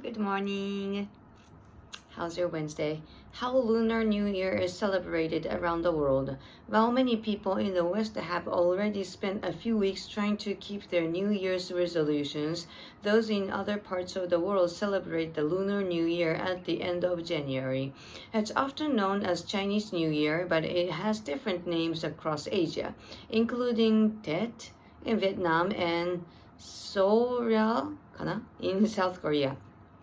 Good morning. How's your Wednesday? How Lunar New Year is celebrated around the world. While many people in the West have already spent a few weeks trying to keep their New Year's resolutions, those in other parts of the world celebrate the Lunar New Year at the end of January. It's often known as Chinese New Year, but it has different names across Asia, including Tet in Vietnam and Seoryal in South Korea.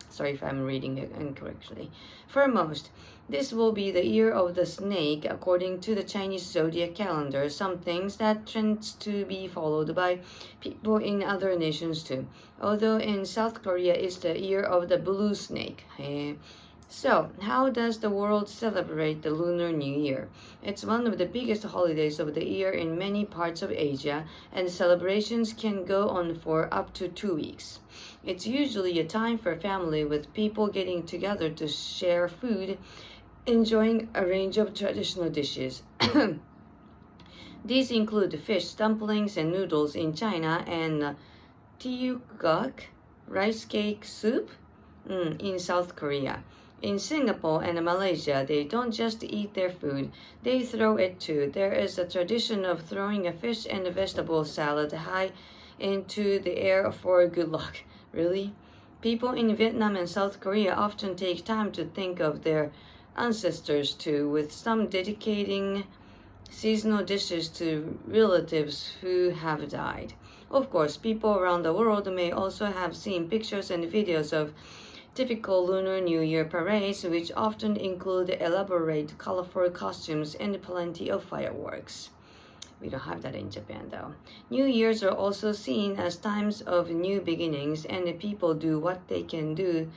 Sorry if I'm reading it incorrectly. For most, this will be the year of the snake according to the Chinese zodiac calendar, some things that tends to be followed by people in other nations too. Although in South Korea it's the year of the blue snake. So, how does the world celebrate the Lunar New Year? It's one of the biggest holidays of the year in many parts of Asia, and celebrations can go on for up to 2 weeks. It's usually a time for family with people getting together to share food, enjoying a range of traditional dishes. These include fish, dumplings, and noodles in China, and tteokguk, rice cake soup, in South Korea. In Singapore and Malaysia, they don't just eat their food, they throw it too. There is a tradition of throwing a fish and a vegetable salad high into the air for good luck. Really? People in Vietnam and South Korea often take time to think of their ancestors too, with some dedicating seasonal dishes to relatives who have died. Of course, people around the world may also have seen pictures and videos of typical Lunar New Year parades, which often include elaborate, colorful costumes and plenty of fireworks. We don't have that in Japan though. New Years are also seen as times of new beginnings, and the people do what they can do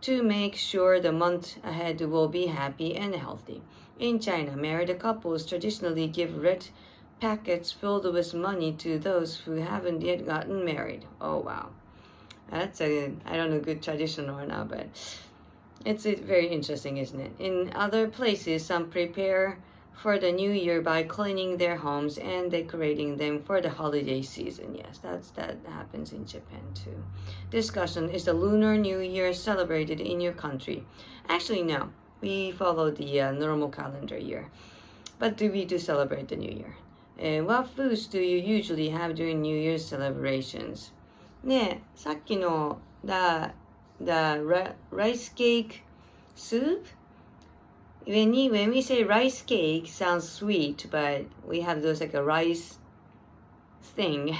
to make sure the month ahead will be happy and healthy. In China, married couples traditionally give red packets filled with money to those who haven't yet gotten married. Oh wow. That's I don't know, good tradition or not, but it's very interesting, isn't it? In other places, some prepare for the new year by cleaning their homes and decorating them for the holiday season. Yes, that happens in Japan too. Discussion: is the Lunar New Year celebrated in your country? Actually, no. We follow the normal calendar year. But we do celebrate the New Year. What foods do you usually have during New Year's celebrations? ねえ、さっきの the rice cake soup. When we say rice cake, sounds sweet, but we have those like a rice thing,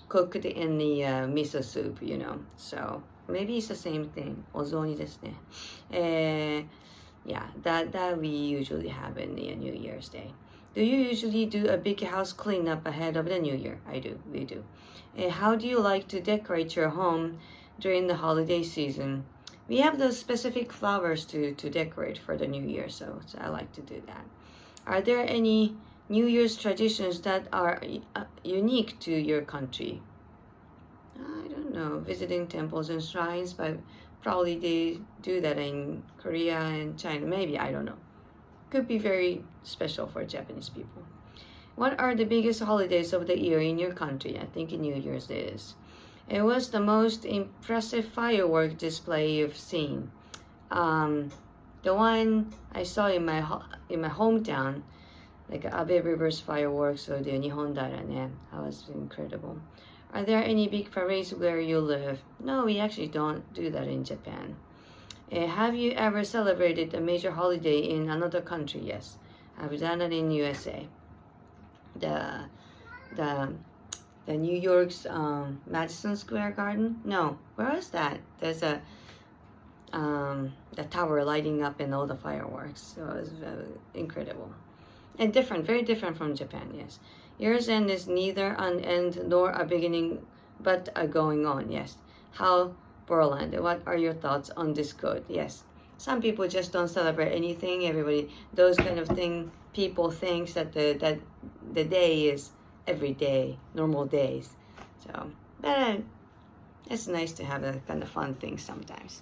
cooked in the miso soup, So maybe it's the same thing. お雑煮ですね。Yeah, that we usually have in the New Year's Day. Do you usually do a big house cleanup ahead of the New Year? I do. We do. How do you like to decorate your home during the holiday season? We have those specific flowers to decorate for the New Year, so I like to do that. Are there any New Year's traditions that are unique to your country? I don't know. Visiting temples and shrines, but probably they do that in Korea and China. Maybe, I don't know. Could be very special for Japanese people. What are the biggest holidays of the year in your country? I think New Year's is. It was the most impressive firework display you've seen. The one I saw in my hometown, like Abe River's fireworks or the Nihon Dara, that was incredible. Are there any big parades where you live? No, we actually don't do that in Japan. Have you ever celebrated a major holiday in another country? Yes, I've done it in USA. The New York's Madison Square Garden. No, where is that? There's a the tower lighting up and all the fireworks. So it was incredible and different, very different from Japan. Yes, year's end is neither an end nor a beginning, but a going on. Yes, how Borland. What are your thoughts on this quote? Yes, some people just don't celebrate anything. Everybody, those kind of thing. People thinks that the day is every day, normal days. So, but it's nice to have a kind of fun thing sometimes.